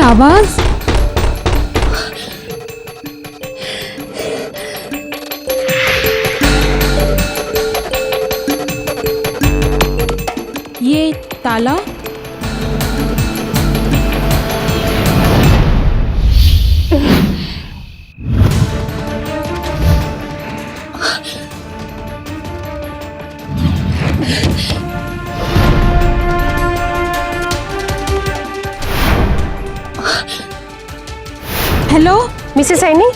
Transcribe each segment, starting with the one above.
आवाज? ये ताला? हेलो मिसेस सैनी,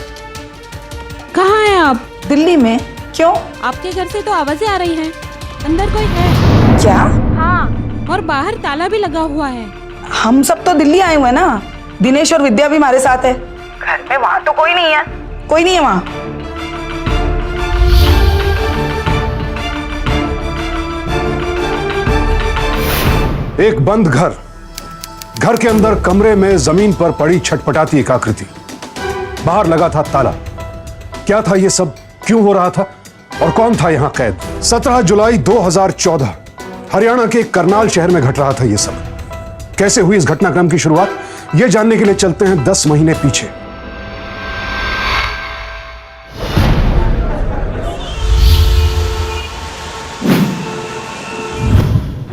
कहाँ हैं आप? दिल्ली में। क्यों? आपके घर से तो आवाजें आ रही हैं। अंदर कोई है? क्या? हाँ, और बाहर ताला भी लगा हुआ है। हम सब तो दिल्ली आए हुए हैं ना। दिनेश और विद्या भी हमारे साथ है। घर में वहाँ तो कोई नहीं है। कोई नहीं है वहाँ। एक बंद घर, घर के अंदर कमरे में जमीन पर पड़ी छटपटाती एक आकृति, बाहर लगा था ताला। क्या था ये सब, क्यों हो रहा था और कौन था यहां कैद? 17 जुलाई 2014 हरियाणा के करनाल शहर में घट रहा था ये सब। कैसे हुई इस घटनाक्रम की शुरुआत, यह जानने के लिए चलते हैं 10 महीने पीछे।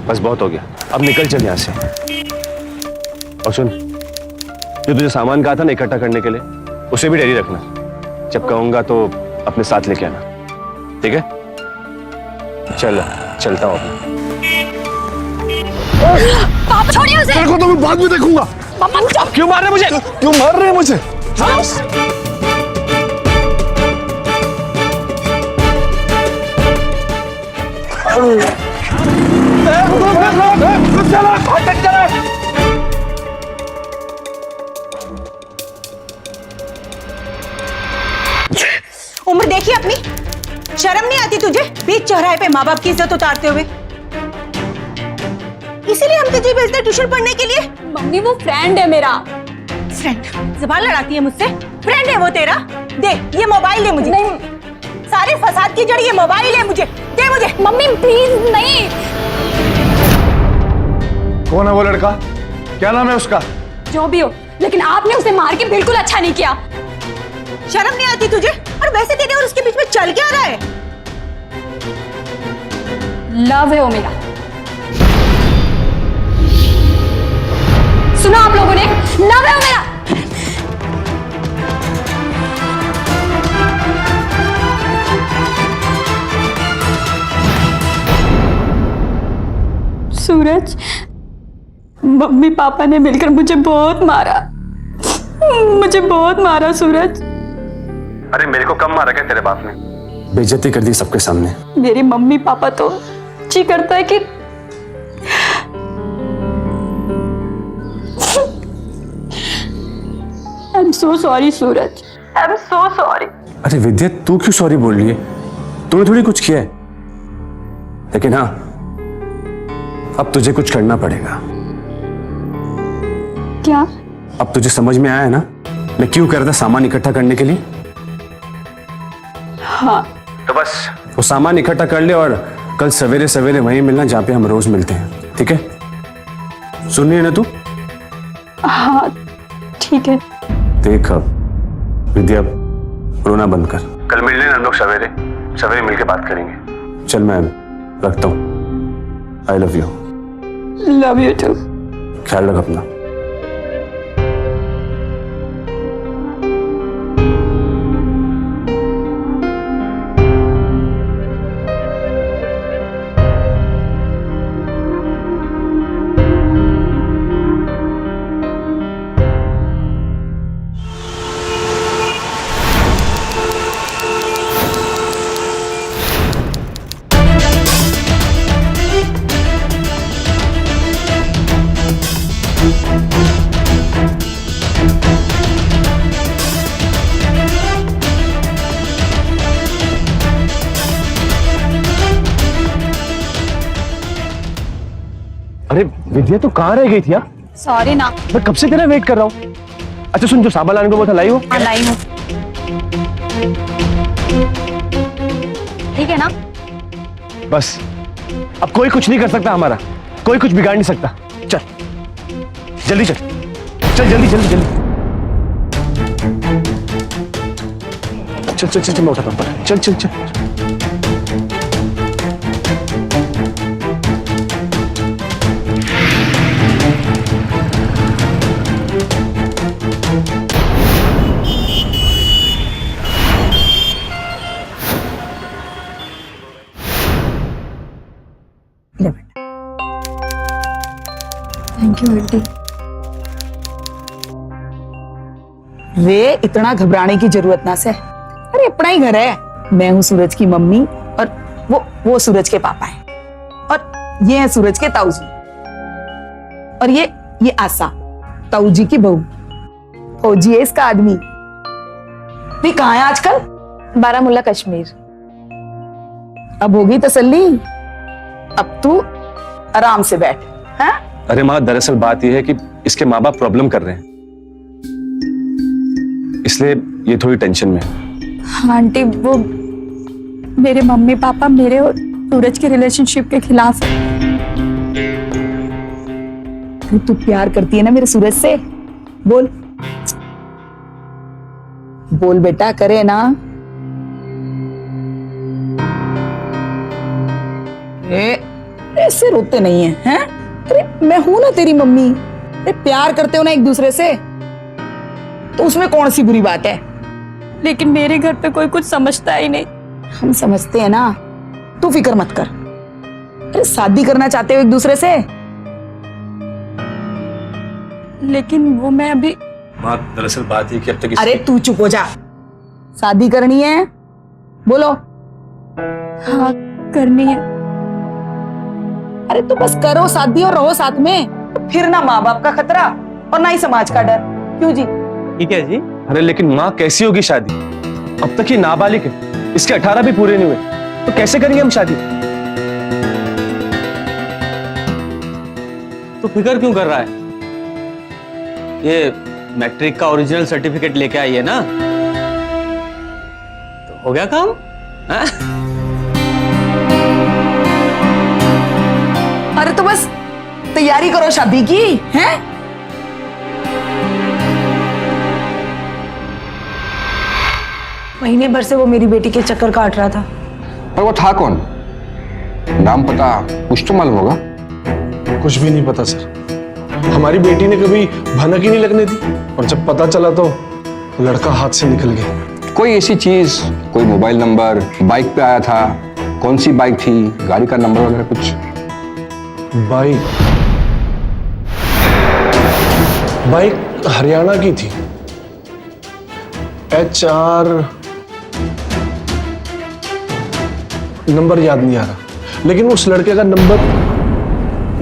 बस बहुत हो गया, अब निकल चल यहां से। और सुन, जो तुझे सामान कहा था ना इकट्ठा करने के लिए, उसे भी रेडी रखना। जब कहूंगा तो अपने साथ लेके आना, ठीक है? चल, चलता हूं। पापा छोड़िए उसे। तेरे को तो मैं बाद में देखूंगा। पापा क्यों मार रहे मुझे? क्यों मार रहे हैं मुझे? उम्र देखी अपनी, शर्म नहीं आती तुझे? बीच चौराहे पे माँ बाप की इज्जत उतारते हुए। इसीलिए हम तुझे भेजते ट्यूशन पढ़ने के लिए। मम्मी वो फ्रेंड है मेरा। फ्रेंड? जुबान लड़ाती है मुझसे। फ्रेंड है वो तेरा? दे ये मोबाइल, दे मुझे। नहीं, सारे फसाद की जड़ ये मोबाइल है। मुझे दे, मुझे। मम्मी प्लीज नहीं। कौन है वो लड़का? क्या नाम है उसका? जो भी हो, लेकिन आपने उसे मार के बिल्कुल अच्छा नहीं किया। शर्म नहीं आती तुझे? और वैसे तेरे और उसके बीच में चल क्या रहा है? लव है वो मेरा। सुना आप लोगों ने? लव है वो मेरा। सूरज, मम्मी पापा ने मिलकर मुझे बहुत मारा। मुझे बहुत मारा सूरज। अरे मेरे को कम मारा क्या तेरे बाप ने? बेइज्जती कर दी सबके सामने। मेरे मम्मी पापा तो जी करता है कि I am so sorry Suraj, I am so sorry. अरे विद्या, तू क्यों सॉरी बोल रही है? तूने थोड़ी कुछ किया है। लेकिन हाँ, अब तुझे कुछ करना पड़ेगा। क्या? अब तुझे समझ में आया ना मैं क्यों कर रहा था सामान इकट्ठा करने के लिए? हाँ। तो बस वो सामान इकट्ठा कर ले और कल सवेरे सवेरे वहीं मिलना जहां पे हम रोज मिलते हैं, ठीक है? सुन रही है ना तू? हाँ ठीक है। देख अब विद्या, रोना बंद कर। कल मिल लेना हम लोग सवेरे सवेरे मिलके बात करेंगे। चल मैं रखता हूँ। I love you. Love you too. ख्याल रख अपना। अरे विद्या, तू कहाँ रह गई थी यार? सॉरी ना। मैं कब से तेरा वेट कर रहा हूँ। अच्छा सुन, जो सामान लाने को बोला था लाई हो? हाँ लाई हूँ। ठीक है ना? बस अब कोई कुछ नहीं कर सकता हमारा, कोई कुछ बिगाड़ नहीं सकता। चल जल्दी चल। चल जल्दी जल्दी जल्दी। चल चल चल, मैं उठाता हूँ। चल चल चल। Thank you aunty. रे इतना घबराने की जरूरत ना से, अरे अपना ही घर है। मैं हूँ सूरज की मम्मी और वो सूरज के पापा हैं, और ये है सूरज के ताऊ जी, और ये आशा ताऊ जी की बहू। फौजी है इसका आदमी। भी कहाँ है आजकल? बारामूला कश्मीर। अब होगी तसल्ली, अब तू आराम से बैठ। हैं? अरे माँ, दरअसल बात यह है कि इसके माँ बाप प्रॉब्लम कर रहे हैं, इसलिए ये थोड़ी टेंशन में है। हाँ आंटी, वो मेरे मम्मी पापा मेरे और सूरज के रिलेशनशिप के खिलाफ है। तू प्यार करती है ना मेरे सूरज से? बोल बोल बेटा, करे ना? ऐसे रोते नहीं है, हैं? अरे मैं हूं ना तेरी मम्मी। अरे प्यार करते हो ना एक दूसरे से, तो उसमें कौन सी बुरी बात है? लेकिन मेरे घर पे कोई कुछ समझता ही नहीं। हम समझते हैं ना, तू फिक्र मत कर। अरे शादी करना चाहते हो एक दूसरे से? लेकिन वो मैं अभी। माँ, दरअसल बात ये कि अब तक अरे तू चुप हो जा। शादी करनी है? बोलो। हाँ करनी है। अरे तो बस करो शादी और रहो साथ में, फिर ना माँ बाप का खतरा और ना ही समाज का डर। क्यों जी? ठीक है जी। अरे लेकिन माँ, कैसी होगी शादी? अब तक ये नाबालिग है, इसके 18 भी पूरे नहीं हुए, तो कैसे करेंगे हम शादी? तो फिक्र क्यों कर रहा है? ये मैट्रिक का ओरिजिनल सर्टिफिकेट लेके आई है ना, तो हो गया काम। हाँ? अरे तो बस तैयारी करो शादी की, हैं? महीने भर से वो मेरी बेटी के चक्कर काट रहा था। पर वो था कौन? नाम पता कुछ तो मालूम होगा? कुछ भी नहीं पता सर। हमारी बेटी ने कभी भनक ही नहीं लगने दी, और जब पता चला तो लड़का हाथ से निकल गया। कोई ऐसी चीज, कोई मोबाइल नंबर, बाइक पे आया था? कौन सी बाइक थी, गाड़ी का नंबर वगैरह कुछ? बाइक हरियाणा की थी, HR नंबर याद नहीं आ रहा, लेकिन उस लड़के का नंबर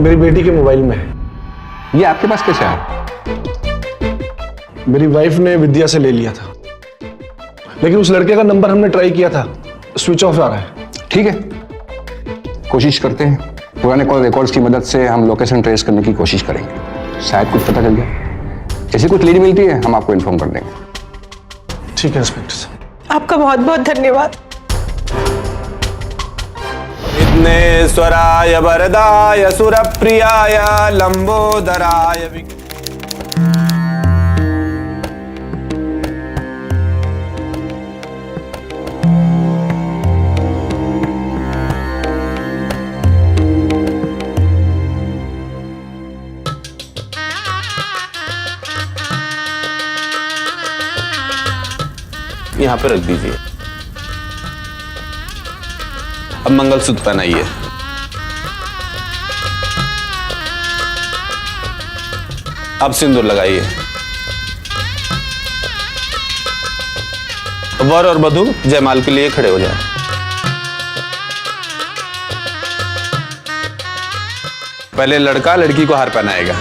मेरी बेटी के मोबाइल में है। ये आपके पास कैसे आया? मेरी वाइफ ने विद्या से ले लिया था, लेकिन उस लड़के का नंबर हमने ट्राई किया था, स्विच ऑफ आ रहा है। ठीक है, कोशिश करते हैं। पुराने कॉल रिकॉर्ड्स की मदद से हम लोकेशन ट्रेस करने की कोशिश करेंगे, शायद कुछ पता चल जाए। जैसे कुछ लीड मिलती है हम आपको इन्फॉर्म कर देंगे। ठीक है इंस्पेक्टर साहब। आपका बहुत बहुत धन्यवाद। विघ्नेश्वराय वरदाय सुरप्रियाय लंबोदराय यहाँ पे रख दीजिए। अब मंगलसूत्र पहनाइए। अब सिंदूर लगाइए। वर और वधू जयमाल के लिए खड़े हो जाए। पहले लड़का लड़की को हार पहनाएगा।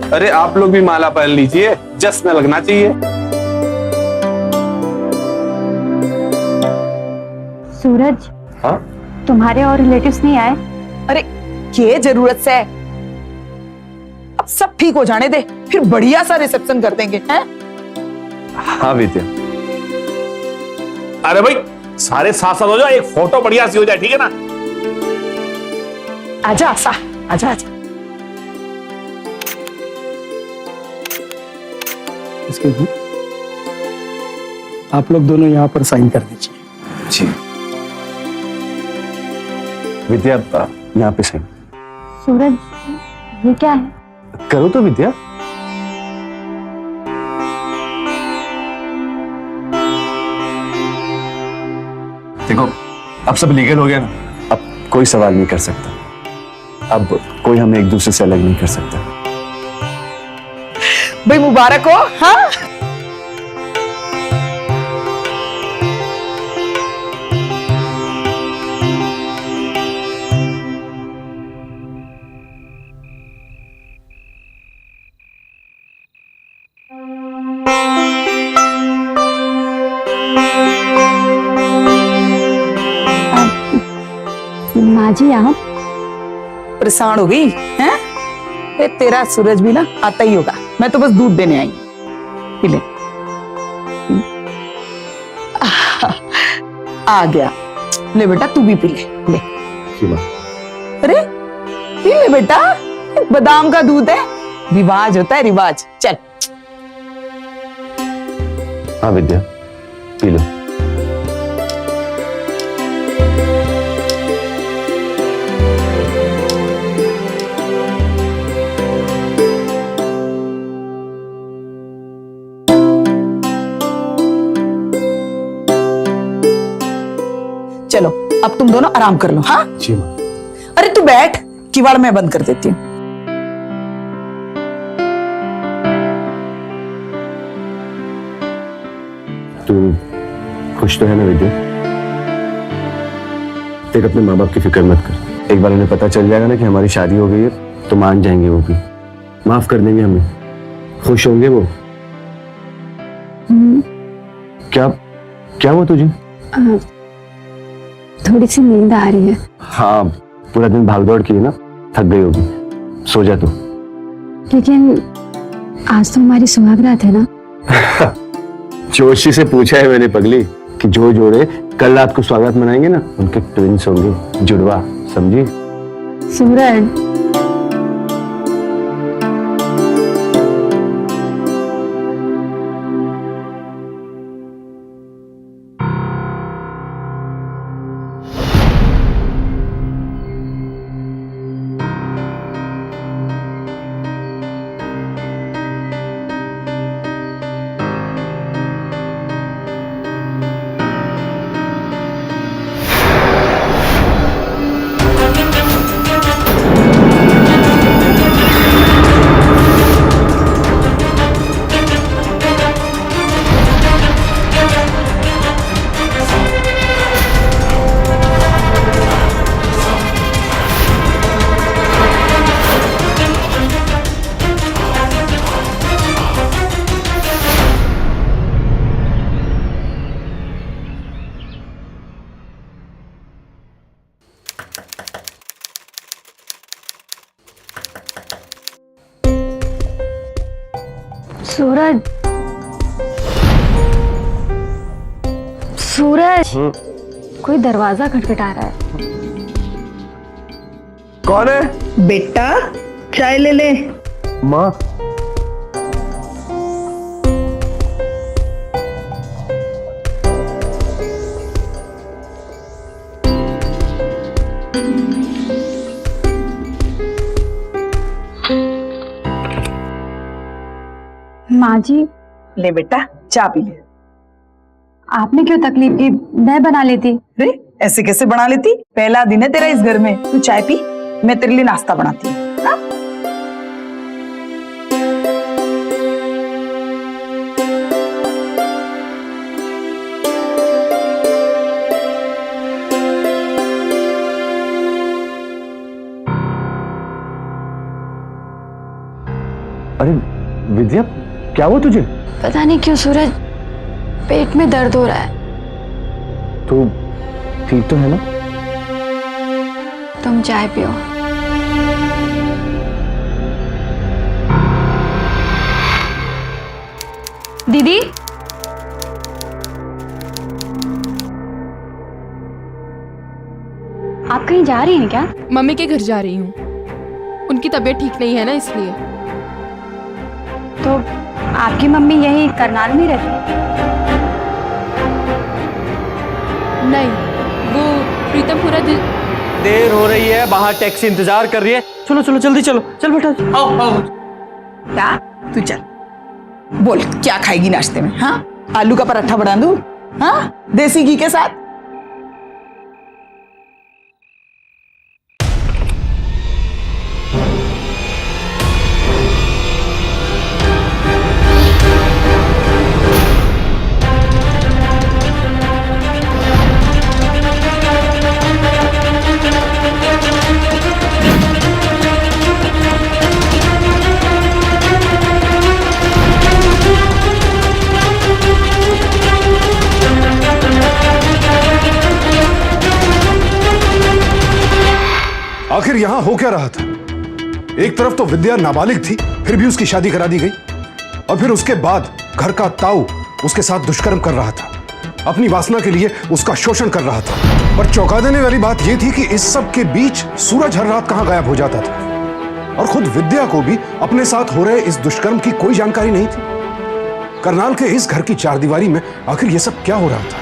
अरे आप लोग भी माला पहन लीजिए, जश्न लगना चाहिए। सूरज, हाँ? तुम्हारे और रिलेटिव्स नहीं आए? अरे ये जरूरत से है, अब सब ठीक हो जाने दे, फिर बढ़िया सा रिसेप्शन कर देंगे, हैं? हाँ विद्या, अरे भाई सारे साथ साथ हो जाओ, एक फोटो बढ़िया सी हो जाए, ठीक है ना? आजा आशा, आजा आजा। एक्सक्यूज मी, आप लोग दोनों यहाँ पर साइन कर दीजिए। जी विद्या, यहाँ पे सही सूरज, ये क्या है? करो तो विद्या। देखो अब सब लीगल हो गया ना, अब कोई सवाल नहीं कर सकता, अब कोई हमें एक दूसरे से अलग नहीं कर सकता। भाई मुबारक हो। हाँ माँ जी आप? परेशान हो गई हैं? ये तेरा सूरज भी ना आता ही होगा, मैं तो बस दूध देने आई। पी ले। आ गया, ले बेटा तू भी पी ले, ले। अरे पी ले बेटा, बादाम का दूध है, रिवाज होता है रिवाज। चल। हाँ विद्या पी लो। चलो अब तुम दोनों आराम कर लो। हाँ जी माँ। अरे तू बैठ, किवाड़ मैं बंद कर देती हूँ। तू खुश तो है ना विद्या? देख अपने माँ बाप की फिक्र मत कर, एक बार उन्हें पता चल जाएगा ना कि हमारी शादी हो गई है तो मान जाएंगे, वो भी माफ कर देंगे हमें, खुश होंगे वो। क्या क्या हुआ तुझे? थोड़ी सी नींद आ रही है। हाँ पूरा दिन भागदौड़ की है ना, थक गई होगी, सो जा तू। लेकिन आज तो हमारी सुहागरात है ना? जोशी से पूछा है मैंने पगली कि जो जोड़े कल रात को स्वागत मनाएंगे ना उनके ट्विंस होंगे, जुड़वा, समझी? सूरज, सूरज, सूरज, कोई दरवाजा खटखटा रहा है। कौन है? बेटा चाय ले ले। माँ माँ जी, ले बेटा चाय पी ले। आपने क्यों तकलीफ की? मैं बना लेती। अरे ऐसे कैसे बना लेती, पहला दिन है तेरा इस घर में, तू चाय पी, मैं तेरे लिए नाश्ता बनाती हूँ। हाँ? अरे विद्या क्या हुआ तुझे? पता नहीं क्यों सूरज, पेट में दर्द हो रहा है। तू ठीक तो है ना? तुम चाय पियो। दीदी, आप कहीं जा रही हैं क्या? मम्मी के घर जा रही हूँ। उनकी तबीयत ठीक नहीं है ना, इसलिए। तो आपकी मम्मी यही करनाल में रहती? नहीं, वो प्रीतम पूरा दिन। देर हो रही है, बाहर टैक्सी इंतजार कर रही है। चलो चलो जल्दी चलो, चल बेटा आओ आओ। क्या? तू चल, बोल क्या खाएगी नाश्ते में? हाँ, आलू का पराठा बना दूं? हाँ, देसी घी के साथ? आखिर यहां हो क्या रहा था? एक तरफ तो विद्या नाबालिग थी, फिर भी उसकी शादी करा दी गई, और फिर उसके बाद घर का ताऊ उसके साथ दुष्कर्म कर रहा था, अपनी वासना के लिए उसका शोषण कर रहा था। पर चौंका देने वाली बात यह थी कि इस सब के बीच सूरज हर रात कहां गायब हो जाता था, और खुद विद्या को भी अपने साथ हो रहे इस दुष्कर्म की कोई जानकारी नहीं थी। करनाल के इस घर की चारदीवारी में आखिर यह सब क्या हो रहा था?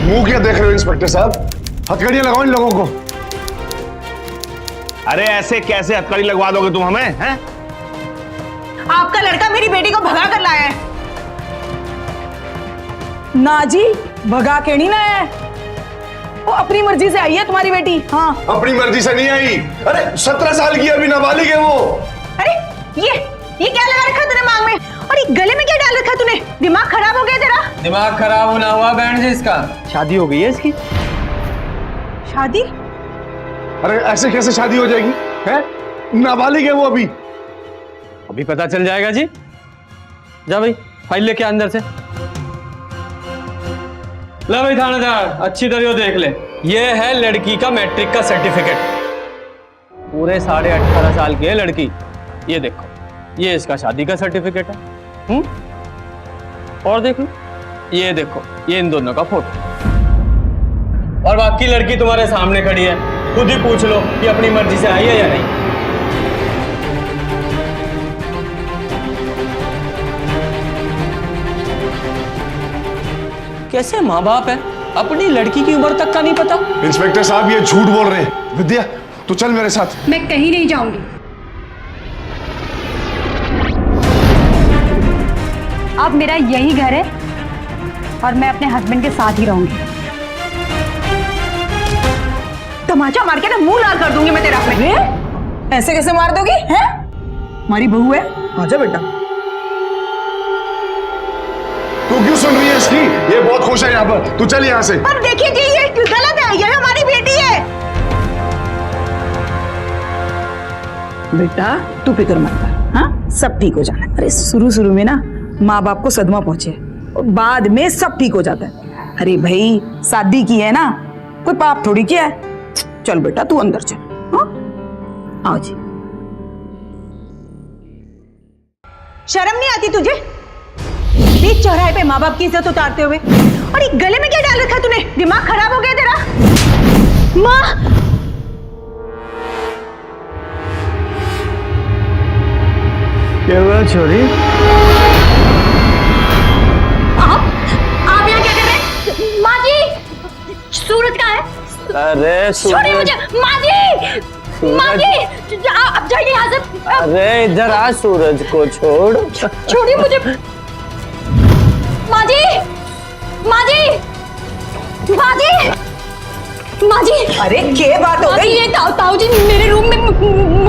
मुंह क्या देख रहे हो इंस्पेक्टर साहब? हथकड़ियां लगाओ इन लोगों को। अरे ऐसे कैसे हथकड़ी लगवा दोगे तुम हमें, हैं? आपका लड़का मेरी बेटी को भगा कर लाया है। ना जी, भगा के नहीं लाया है, वो अपनी मर्जी से आई है तुम्हारी बेटी। हाँ, अपनी मर्जी से नहीं आई। अरे 17 साल की अभी नाबालिग है वो। अरे ये क्या लगा रखा तूने मांग में, और ये गले में क्या डाल रखा तूने? दिमाग खराब हो गया तेरा? दिमाग खराब होना हुआ बहन जी इसका। शादी हो गई है इसकी। शादी? अरे ऐसे कैसे शादी हो जाएगी? है नाबालिग है वो अभी। अभी पता चल जाएगा जी। जा भाई फाइल लेके अंदर से। ला भाई थानेदार, अच्छी तरह देख ले। ये है लड़की का मैट्रिक का सर्टिफिकेट। पूरे 18.5 साल की है लड़की। ये देखो, ये इसका शादी का सर्टिफिकेट है। और देख लो, ये देखो, ये इन दोनों का फोटो। और बाकी लड़की तुम्हारे सामने खड़ी है, खुद ही पूछ लो कि अपनी मर्जी से आई है या नहीं। कैसे माँ बाप है, अपनी लड़की की उम्र तक का नहीं पता। इंस्पेक्टर साहब ये झूठ बोल रहे हैं। विद्या तू चल मेरे साथ। मैं कहीं नहीं जाऊंगी। अब मेरा यही घर है और मैं अपने हस्बैंड के साथ ही रहूंगी। तमाचा मार के ना मुंह लाल कर दूंगी मैं तेरा। ऐसे कैसे मार दोगी? हैं? हमारी बहू है, आजा बेटा। तू क्यों सुन रही है इसकी? ये बहुत खुश है यहाँ पर। तू चल यहाँ से। पर देखिए जी, ये गलत है, ये हमारी बेटी है। बेटा तू फिक्र मत कर, हाँ सब ठीक हो जाना। अरे शुरू में ना माँ बाप को सदमा पहुंचे, और बाद में सब ठीक हो जाता है। अरे भाई शादी की है ना, कोई पाप थोड़ी किया है। चल बेटा तू अंदर चल। हाँ आओ जी। शर्म नहीं आती तुझे? बीच चौराहे पे माँ बाप की इज्जत उतारते हुए, और ये गले में क्या डाल रखा तूने? दिमाग खराब हो गया तेरा? माँ, क्या हुआ छोरी? आप यहाँ क्या कर रहे हैं? माँ जी, सूरज कहाँ है? अरे छोड़िए मुझे, माँ जी, माँ जी, आप जाइए यहाँ से। अरे इधर आ, सूरज को छोड़। छोड़िए मुझे, माँ जी, माँ जी, माँ जी, माँ जी। अरे क्या बात हो गई? ये ताऊ जी मेरे रूम में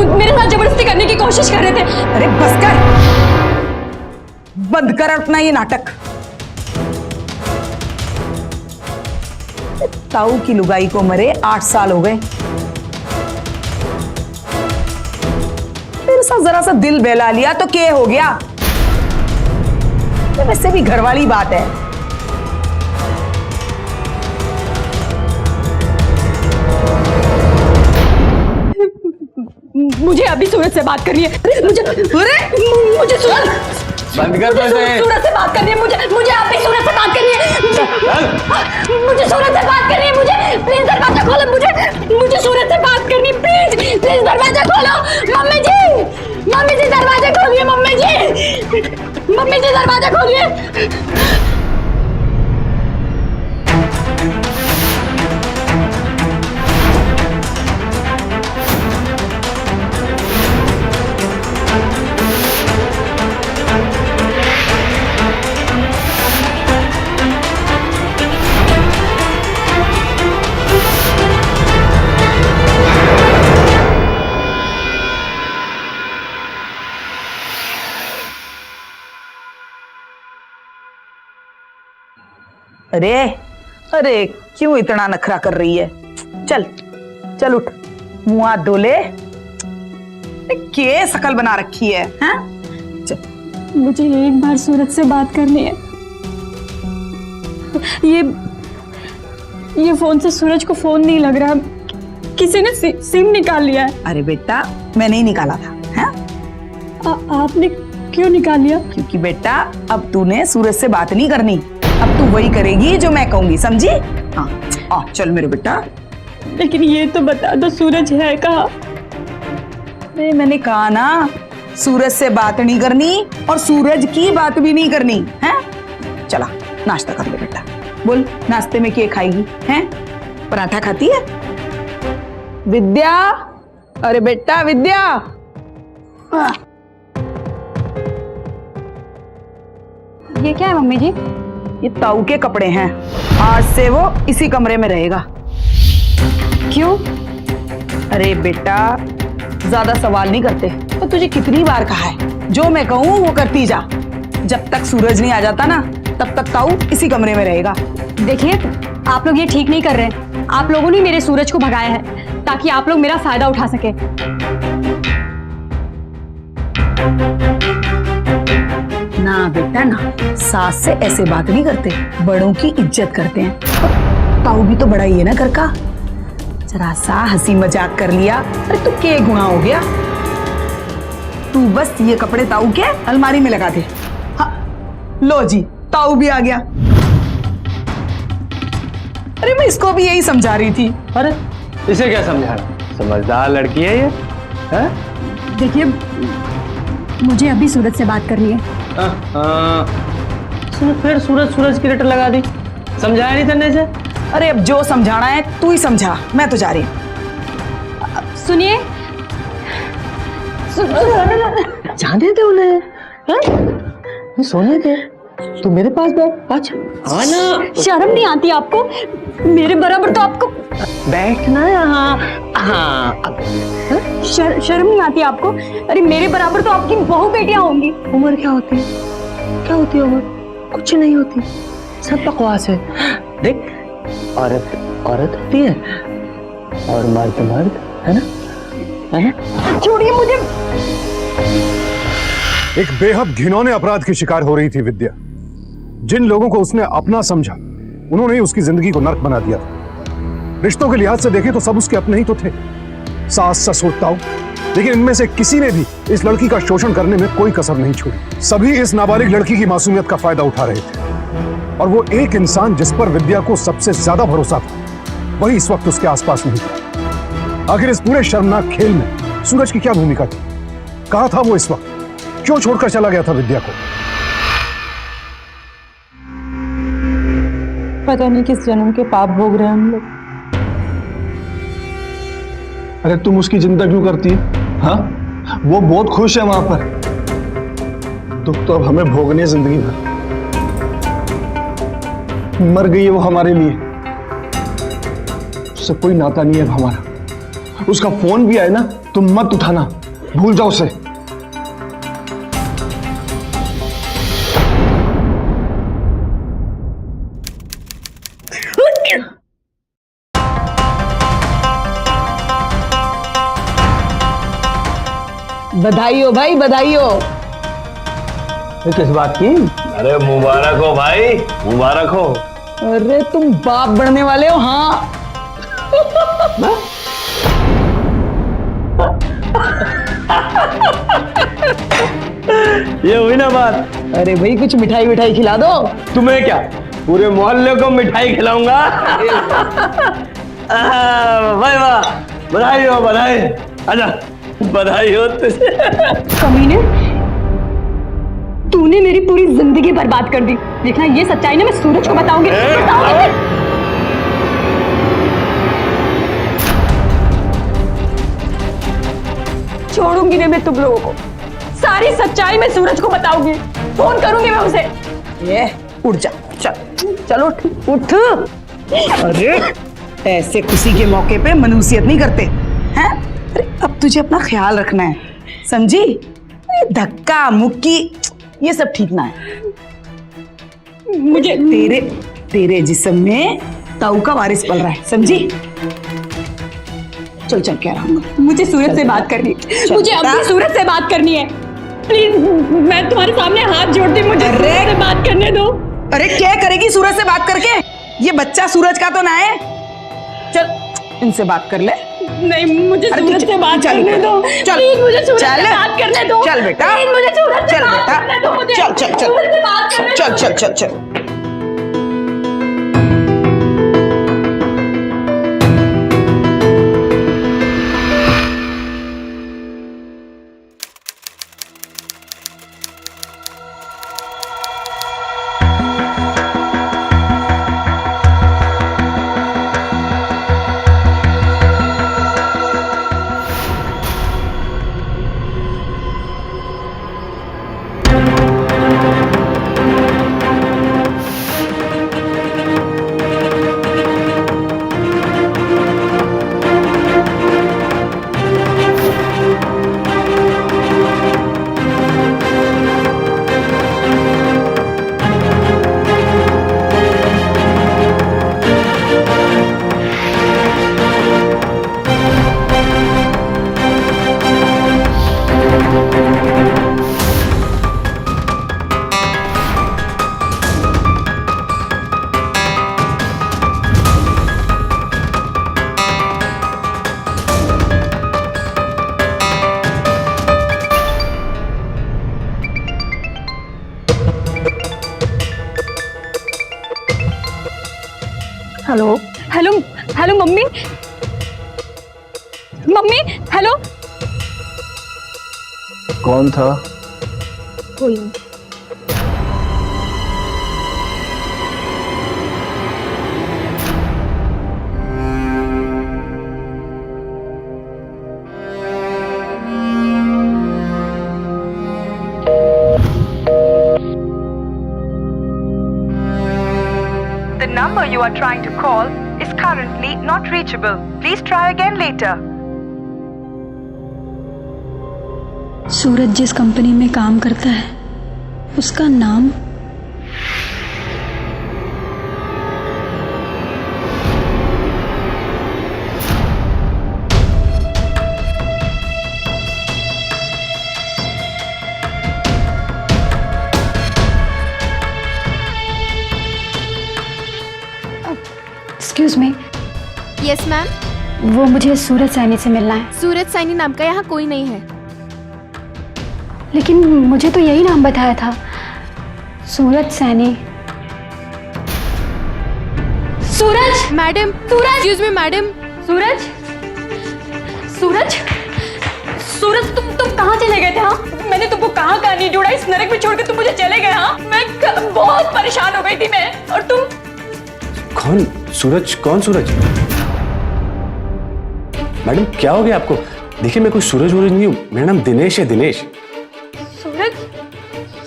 मेरे साथ जबरदस्ती करने की कोशिश कर रहे थे। अरे बस कर, बंद कर अपना ये नाटक। ताऊ की लुगाई को मरे 8 साल हो गए। तेरे साथ जरा सा दिल बहला लिया तो क्या हो गया? ये वैसे भी घर वाली बात है। मुझे अभी सूरज से बात करनी है। मुझे बंद कर पैसे। सूरज से बात करनी है मुझे, आप ही सूरज से बात करनी है। मुझे सूरज से बात करनी है, मुझे प्लीज दरवाजा खोलो, मुझे सूरज से बात करनी, प्लीज दरवाजा खोलो। मम्मी जी दरवाजा खोलिए, मम्मी जी दरवाजा खोलिए। अरे अरे क्यों इतना नखरा कर रही है? चल चल उठ, मुंह हाथ धो ले। क्या शकल बना रखी है, हाँ? चल। मुझे एक बार सूरज से बात करनी है। ये फोन से सूरज को फोन नहीं लग रहा, किसी ने सिम निकाल लिया है। अरे बेटा मैंने ही निकाला था, हाँ? आपने क्यों निकाल लिया? क्योंकि बेटा अब तूने सूरज से बात नहीं करनी, अब तू वही करेगी जो मैं कहूंगी, समझी? हाँ चल मेरे बेटा। लेकिन ये तो बता दो सूरज है कहाँ? मैंने कहा ना, सूरज से बात नहीं करनी और सूरज की बात भी नहीं करनी है। चला नाश्ता कर ले बेटा। बोल नाश्ते में क्या खाएगी? हैं? पराठा खाती है? विद्या, अरे बेटा विद्या। ये क्या है मम्मी जी? ये ताऊ के कपड़े हैं, आज से वो इसी कमरे में रहेगा। क्यों? अरे बेटा ज्यादा सवाल नहीं करते, तो तुझे कितनी बार कहा है, जो मैं कहूँ वो करती जा। जब तक सूरज नहीं आ जाता ना, तब तक ताऊ इसी कमरे में रहेगा। देखिए आप लोग ये ठीक नहीं कर रहे। आप लोगों ने मेरे सूरज को भगाया है ताकि आप लोग मेरा फायदा उठा सके। ना बेटा ना, सास से ऐसे बात नहीं करते, बड़ों की इज्जत करते हैं। ताऊ भी तो बड़ा ही है ना घर का, जरा सा हंसी मजाक कर लिया। अरे तू क्या गुनाह हो गया? तू बस ये कपड़े ताऊ के अलमारी में लगा दे। हाँ लो जी, ताऊ भी आ गया। अरे मैं इसको भी यही समझा रही थी। अरे इसे क्या समझाना, समझदार लड़की है ये, है? देखिए मुझे अभी सूरज से बात करनी है। फिर सूरज की रट लगा दी, समझाया नहीं करने से। अरे अब जो समझाना है तू ही समझा, मैं तो जा रही हूँ। सुनिए, जाने दे उन्हें, सोने दे, तू मेरे पास बैठ। अच्छा आना, शर्म नहीं आती आपको? मेरे बराबर तो आपको बैठना यहाँ। हाँ शर्म नहीं आती आपको? अरे मेरे बराबर तो आपकी बहु बेटियां होंगी। उम्र क्या होती है? क्या होती है उम्र? कुछ नहीं होती, सब बकवास है। देख औरत औरत होती है और मर्द मर्द, है ना? छोड़िए मुझे। एक बेहद घिनौने अपराध की शिकार हो रही थी विद्या। जिन लोगों को उसने अपना समझा, उन्होंने ही उसकी जिंदगी को नर्क बना दिया था। रिश्तों के लिहाज से देखें तो सब उसके अपने ही तो थे, सास ससुर ताऊ, लेकिन इनमें से किसी ने भी इस लड़की का शोषण करने में कोई कसर नहीं छोड़ी। सभी इस नाबालिग लड़की की मासूमियत का फायदा उठा रहे थे, और वो एक इंसान जिस पर विद्या को सबसे ज्यादा भरोसा था, वही इस वक्त उसके आसपास नहीं था। आखिर इस पूरे शर्मनाक खेल में सूरज की क्या भूमिका थी? कहाँ था वो इस वक्त? क्यों छोड़कर चला गया था विद्या को? पता नहीं किस जन्म के पाप भोग रहे हैं हम लोग। अरे तुम उसकी चिंता क्यों करती है? हाँ वो बहुत खुश है वहां पर, दुख तो अब हमें भोगने जिंदगी भर। मर गई है वो हमारे लिए, उससे कोई नाता नहीं है अब हमारा। उसका फोन भी आए ना तुम मत उठाना, भूल जाओ उसे। बधाई हो भाई, बधाई हो। किस बात की? अरे मुबारक हो भाई, मुबारक हो। अरे तुम बाप बनने वाले हो? हाँ ये हुई ना बात, अरे भाई कुछ मिठाई विठाई खिला दो। तुम्हें क्या, पूरे मोहल्ले को मिठाई खिलाऊंगा। भाई वाह, बधाई हो बधाई। आजा, बधाई हो तुझे। कमीने, तूने मेरी पूरी जिंदगी बर्बाद कर दी। देखना ये सच्चाई ना मैं सूरज को बताऊंगी। छोड़ूंगी नहीं मैं तुम लोगों को। सारी सच्चाई मैं सूरज को बताऊंगी। फोन करूंगी मैं उसे। ये उठ जा, चल चलो उठ। अरे ऐसे खुशी के मौके पे मनुष्यत नहीं करते हैं। अरे अब तुझे अपना ख्याल रखना है, समझी? धक्का मुक्की ये सब ठीक ना है। मुझे तेरे जिस्म में ताऊ का वारिस पल रहा है, समझी? चल चल कह रहा हूँ, मुझे सूरज से बात करनी है। मुझे अभी सूरज से बात करनी है। प्लीज, मैं तुम्हारे सामने हाथ जोड़ती हूँ, मुझे सूरज से बात करने दो। अरे क्या करेगी सूरज से बात करके? ये बच्चा सूरज का तो ना है। चल इनसे बात कर ले। नहीं, मुझे सूरज से बात करने दो। चल प्लीज, मुझे सूरज से बात करने दो। चल बेटा, प्लीज, मुझे सूरज से चल बात बेटा, करने दो। मुझे चल चल सूरज से बात करने चल दो। चल चल चल। Hello hello hello mummy, mummy hello. कौन था? कोई नहीं। The number you are trying to call is currently not reachable. Please try again later. सूरज जिस कंपनी में काम करता है उसका नाम एक्सक्यूज मी, यस मैम। वो मुझे सूरज सैनी से मिलना है। सूरज सैनी नाम का यहाँ कोई नहीं है। लेकिन मुझे तो यही नाम बताया था, सूरज सैनी। सूरज मैडम, सूरज, एक्सक्यूज मी मैडम। सूरज, सूरज, सूरज, तुम कहाँ चले गए थे? हाँ, मैंने तुमको कहाँ नहीं ढूंढा। इस नरक में छोड़ के तुम मुझे चले गए। हाँ, मैं बहुत परेशान हो गई थी मैं, और तुम। कौन सूरज? कौन सूरज? मैडम क्या हो गया आपको? देखिए मैं कोई सूरज वूरज नहीं हूँ, मेरा नाम दिनेश है, दिनेश। सूरज,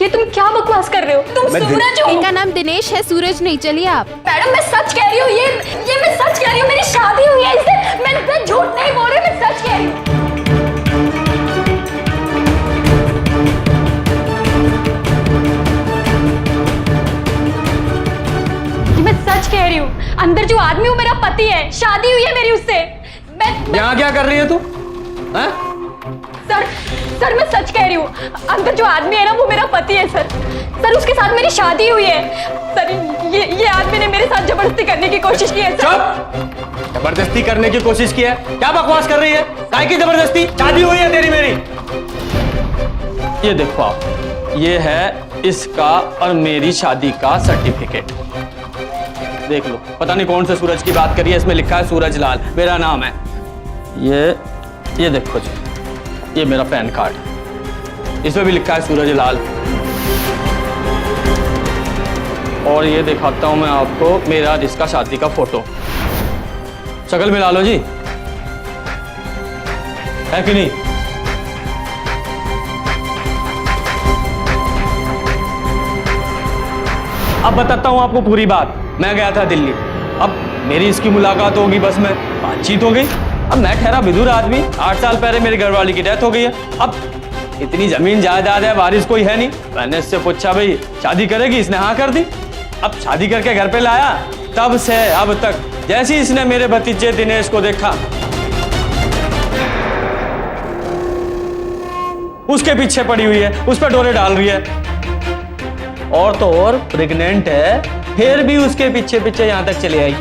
ये तुम क्या बकवास कर रहे हो? तुम सूरज हो? इनका नाम दिनेश है, सूरज नहीं। चलिए आप। मैडम मैं सच कह रही हूँ, ये मैं सच कह रही हूँ। मेरी शादी हुई है इससे। मैं झूठ नहीं बोल रही, मैं सच कह रही हूँ। मैं सच कह रही हूँ, अंदर जो आदमी वो मेरा पति है, शादी हुई है मेरी उससे। यहाँ क्या कर रही है तू? हाँ? सर मैं सच कह रही हूँ, अंदर जो आदमी है ना वो मेरा पति है सर। सर उसके साथ मेरी शादी हुई है सर। ये आदमी ने मेरे साथ जबरदस्ती करने की कोशिश की है सर। चुप! जबरदस्ती करने की कोशिश की है? क्या बकवास कर रही है? काय की जबरदस्ती? शादी हुई है तेरी मेरी। ये देखो आप, ये है इसका और मेरी शादी का सर्टिफिकेट। देख लो, पता नहीं कौन से सूरज की बात करी है, इसमें लिखा है सूरज लाल, मेरा नाम है। ये देखो जी, ये मेरा पैन कार्ड, इसमें भी लिखा है सूरज लाल। और ये दिखाता हूं मैं आपको मेरा जिसका शादी का फोटो, शक्ल मिला लो जी, है कि नहीं? अब बताता हूं आपको पूरी बात। मैं गया था दिल्ली, अब मेरी इसकी मुलाकात होगी, बस में बातचीत हो गई। अब मैं ठहरा विदुर आदमी, 8 साल पहले मेरी घरवाली की डेथ हो गई है। अब इतनी जमीन जायदाद है, वारिस कोई है नहीं। मैंने इससे पूछा भाई शादी करेगी, इसने हाँ कर दी। अब शादी करके घर पे लाया, तब से अब तक जैसे ही इसने मेरे भतीजे दिनेश को देखा, उसके पीछे पड़ी हुई है, उस पर डोरे डाल रही है। और तो और प्रेग्नेंट है, फिर भी उसके पीछे पीछे यहां तक चली आई।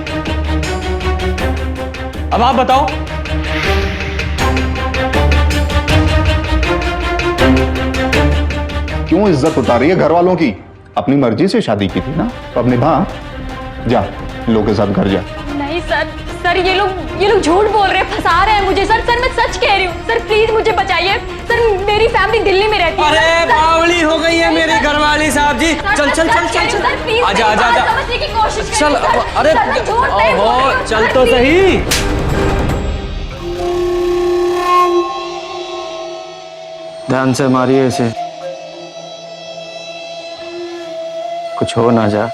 अब आप बताओ। क्यों इज्जत उतारी है घर वालों की? अपनी मर्जी से शादी की थी ना, तो अब निभा। जा, लोगों के साथ घर जा। नहीं सर ये लोग झूठ बोल रहे हैं, फंसा रहे हैं मुझे। सर मैं सच कह रही हूँ। सर प्लीज मुझे बचाइए। सर मेरी फैमिली दिल्ली में रहती है। अरे बावली हो गई है मेरी घरवाली साहब जी। चल आजा समझने की कोशिश करिए। चल। अरे ओहो, चल तो सही। ध्यान से मारिए इसे, कुछ हो ना जा।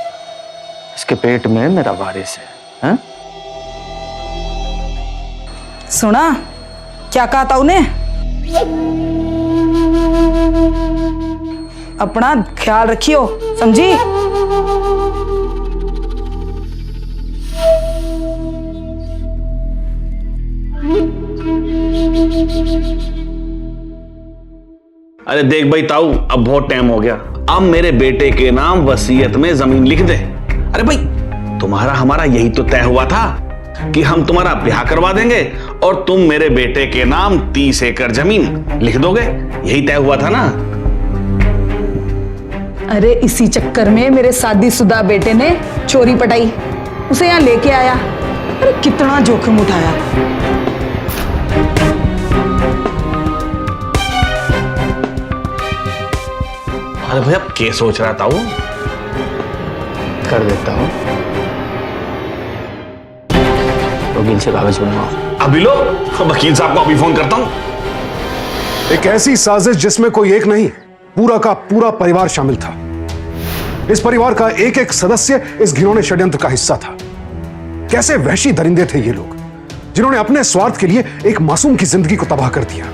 इसके पेट में मेरा वारिस है। सुना क्या कहा था उन्हें? अपना ख्याल रखियो, समझी? अरे देख भाई ताऊ, अब बहुत टाइम हो गया। अब मेरे बेटे के नाम वसीयत में जमीन लिख दे। अरे भाई, तुम्हारा हमारा यही तो तय हुआ था कि हम तुम्हारा ब्याह करवा देंगे और तुम मेरे बेटे के नाम 30 एकड़ जमीन लिख दोगे। यही तय हुआ था ना? अरे इसी चक्कर में मेरे शादीशुदा बेटे ने चोरी पटाई, उसे यहाँ लेके आया। अरे कितना जोखिम उठाया। अरे भाई, अब क्या सोच रहा था वो? कर देता हूँ, वकील से कागज बनवाओ। अभी लो, वकील साहब को अभी फोन करता हूँ। एक ऐसी साजिश जिसमें कोई एक नहीं, पूरा का पूरा परिवार शामिल था। इस परिवार का एक एक सदस्य इस घिनौने षड्यंत्र का हिस्सा था। कैसे वहशी दरिंदे थे ये लोग, जिन्होंने अपने स्वार्थ के लिए एक मासूम की जिंदगी को तबाह कर दिया।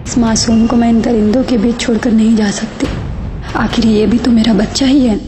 इस मासूम को मैं इन दरिंदों के बीच छोड़कर नहीं जा सकती। आखिर ये भी तो मेरा बच्चा ही है।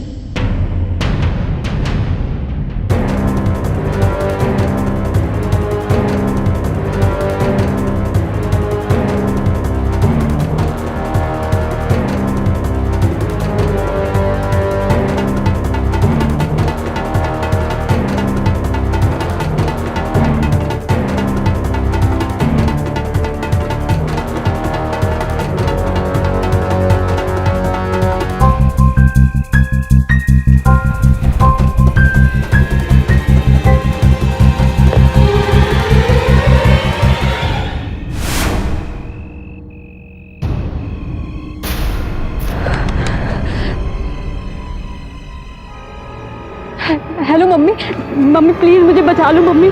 हेलो मम्मी प्लीज मुझे बचा लो मम्मी।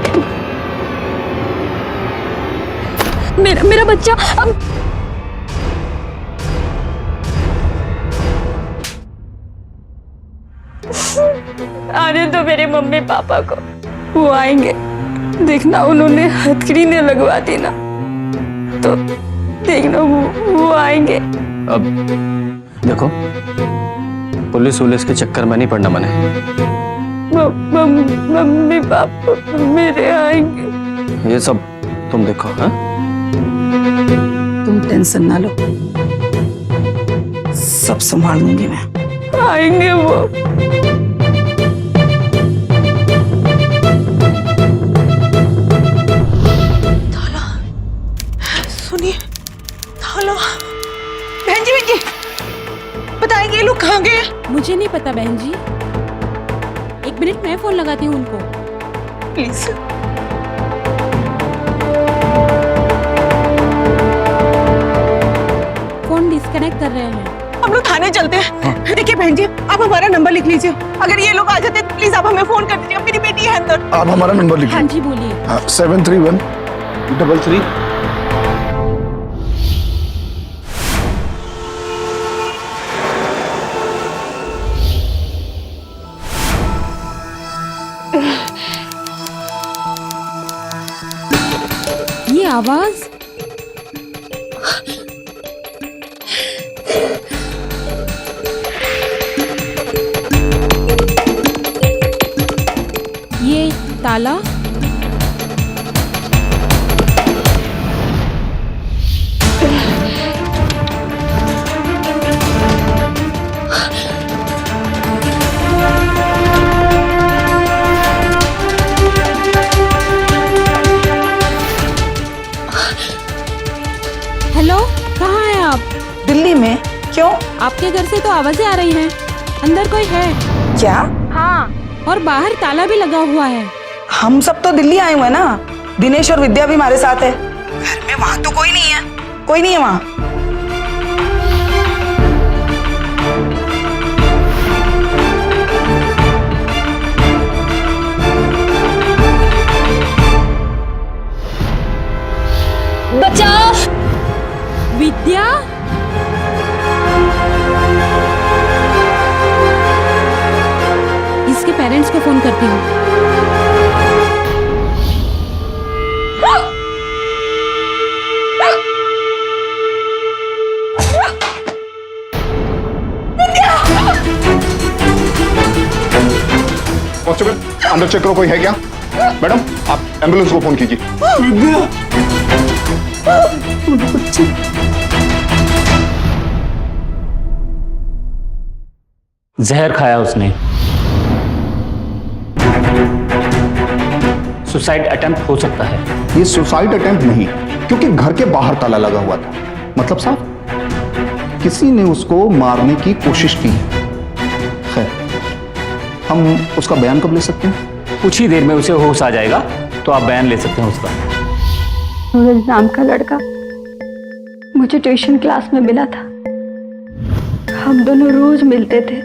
मेरा बच्चा अब दो मेरे मम्मी पापा को, वो आएंगे, देखना उन्होंने हथकड़ी ने लगवा दी ना तो देखना वो आएंगे। अब देखो, पुलिस वुलिस के चक्कर में नहीं पड़ना मने। मम्मी पापा मेरे आएंगे। ये सब तुम देखो। हाँ, तुम टेंशन ना लो, सब संभाल लूंगी मैं। आएंगे वो। सुनिए, हेलो बहन जी, बताएंगे ये लोग कहाँ गए? मुझे नहीं पता बहन जी, एक मिनट मैं फोन लगाती हूँ उनको। प्लीज। फोन डिस्कनेक्ट कर रहे हैं। हम लोग थाने चलते हैं। देखिए बहन जी, आप हमारा नंबर लिख लीजिए, अगर ये लोग आ जाते हैं तो प्लीज आप हमें फोन कर दीजिए, मेरी बेटी है अंदर। आप हमारा नंबर लिखिए। हाँ जी बोलिए। 73133। ये आवाज, ये ताला, हेलो कहाँ हैं आप? दिल्ली में। क्यों? आपके घर से तो आवाजें आ रही हैं, अंदर कोई है क्या? हाँ, और बाहर ताला भी लगा हुआ है। हम सब तो दिल्ली आए हुए हैं ना, दिनेश और विद्या भी हमारे साथ है। घर में वहां तो कोई नहीं है, कोई नहीं है वहां। बचाओ! विद्या, इसके पेरेंट्स को फोन करती हूँ। कांस्टेबल, अंदर चेक करो कोई है क्या। मैडम, आप एम्बुलेंस को फोन कीजिए। जहर खाया उसने। सुसाइड अटेम्प्ट हो सकता है। ये सुसाइड अटेम्प्ट नहीं, क्योंकि घर के बाहर ताला लगा हुआ था। मतलब साहब, किसी ने उसको मारने की कोशिश की। खैर, हम उसका बयान कब ले सकते हैं? कुछ ही देर में उसे होश आ जाएगा तो आप बयान ले सकते हैं उसका। सूरज नाम का लड़का मुझे ट्यूशन क्लास में मिला था। हम दोनों रोज मिलते थे,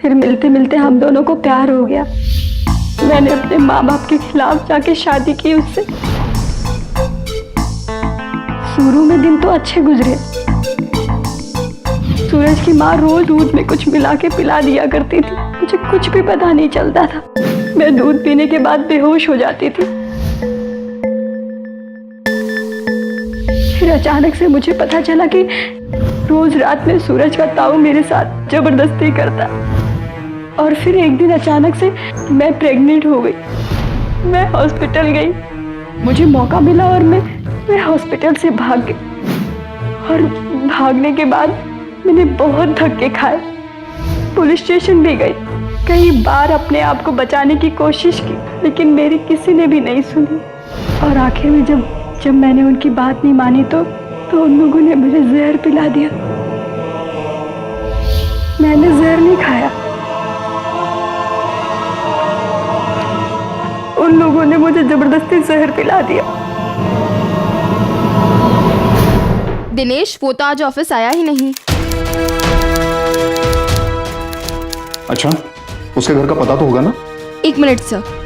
फिर मिलते मिलते हम दोनों को प्यार हो गया। मैंने अपने माँ बाप के खिलाफ जाके शादी की उससे। शुरू में दिन तो अच्छे गुजरे। सूरज की माँ रोज दूध में कुछ मिला के पिला दिया करती थी, मुझे कुछ भी पता नहीं चलता था। मैं दूध पीने के बाद बेहोश हो जाती थी। फिर अचानक से मुझे पता चला कि रोज रात में सूरज का ताऊ मेरे साथ जबरदस्ती करता। और फिर एक दिन अचानक से मैं प्रेग्नेंट हो गई। मैं हॉस्पिटल गई, मुझे मौका मिला और मैं हॉस्पिटल से भाग गई। और भागने के बाद मैंने बहुत धक्के खाए, पुलिस स्टेशन भी गई, कई बार अपने आप को बचाने की कोशिश की, लेकिन मेरी किसी ने भी नहीं सुनी। और आखिर में जब मैंने उनकी बात नहीं मानी तो उन लोगों ने मुझे जहर पिला दिया। मैंने जहर नहीं खाया, उन लोगों ने मुझे जबरदस्ती जहर पिला दिया। दिनेश, वो तो आज ऑफिस आया ही नहीं। अच्छा, उसके घर का पता तो होगा ना? 1 मिनट सर।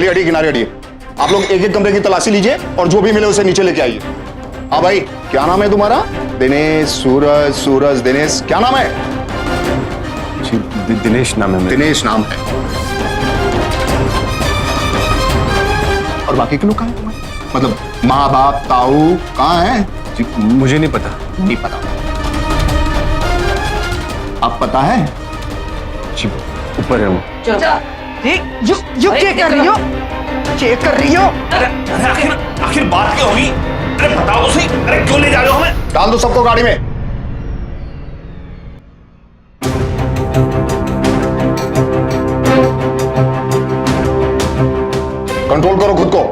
चलिए हटिए, किनारे हटिए। आप लोग एक एक कमरे की तलाशी लीजिए और जो भी मिले उसे नीचे लेके आइए। हाँ भाई, क्या नाम है तुम्हारा? दिनेश, सूरज, सूरज, दिनेश, क्या नाम है? जी, दिनेश नाम है मेरा। दिनेश नाम है। और बाकी के लोग कहाँ हैं तुम्हारे? मतलब माँ बाप ताऊ कहाँ हैं? जी, मुझे नहीं पता। नहीं पता। आप पता है? जी, ऊपर है वो। जो क्या कर रही हो? क्या कर रही हो? आखिर बात क्या होगी? अरे बताओ तो सही, अरे क्यों ले जा रहे हो हमें? डाल दो सबको गाड़ी में। कंट्रोल करो खुद को,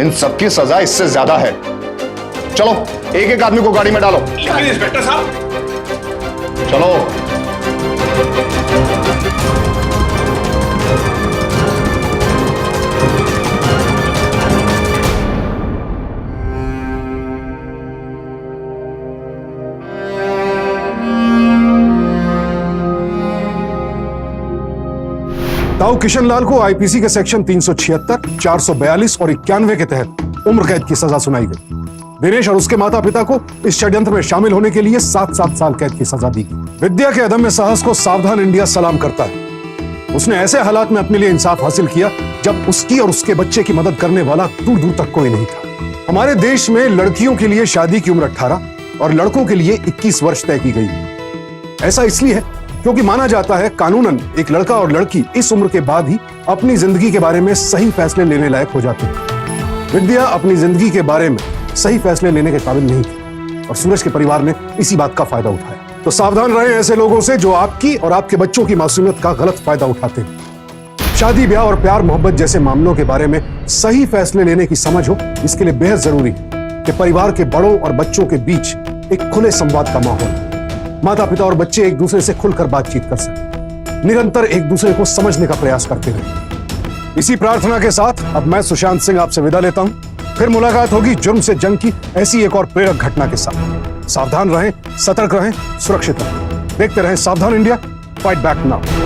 इन सबकी सजा इससे ज्यादा है। चलो एक एक आदमी को गाड़ी में डालो। लेकिन इंस्पेक्टर साहब। चलो। ताऊ किशनलाल को आईपीसी के सेक्शन 376, 442 और 91 के तहत उम्र कैद की सजा सुनाई गई। दिनेश और उसके माता पिता को इस षड्यंत्र में शामिल होने के लिए 7-7 साल कैद की सजा दी गई। विद्या के अदम्य साहस को सावधान इंडिया सलाम करता है। उसने ऐसे हालात में अपने लिए इंसाफ हासिल किया जब उसकी और उसके बच्चे की मदद करने वाला दूर दूर तक कोई नहीं था। हमारे देश में लड़कियों के लिए शादी की उम्र 18 और लड़कों के लिए 21 वर्ष तय की गई है। ऐसा इसलिए है क्योंकि माना जाता है कानूनन एक लड़का और लड़की इस उम्र के बाद ही अपनी जिंदगी के बारे में सही फैसले लेने लायक हो जाते हैं। विद्या अपनी जिंदगी के बारे में सही फैसले लेने के काबिल नहीं थी और सूरज के परिवार ने इसी बात का फायदा उठाया। तो सावधान रहें ऐसे लोगों से जो आपकी और आपके बच्चों की मासूमियत का गलत फायदा उठाते हैं। शादी ब्याह और प्यार मोहब्बत जैसे मामलों के बारे में सही फैसले लेने की समझ हो, इसके लिए बेहद जरूरी है कि परिवार के बड़ों और बच्चों के बीच एक खुले संवाद का माहौल, माता पिता और बच्चे एक दूसरे से खुलकर बातचीत कर सकें, निरंतर एक दूसरे को समझने का प्रयास करते रहें। इसी प्रार्थना के साथ अब मैं सुशांत सिंह आपसे विदा लेता हूं। फिर मुलाकात होगी जुर्म से जंग की ऐसी एक और प्रेरक घटना के साथ। सावधान रहें, सतर्क रहें, सुरक्षित रहें। देखते रहें सावधान इंडिया, फाइट बैक नाउ।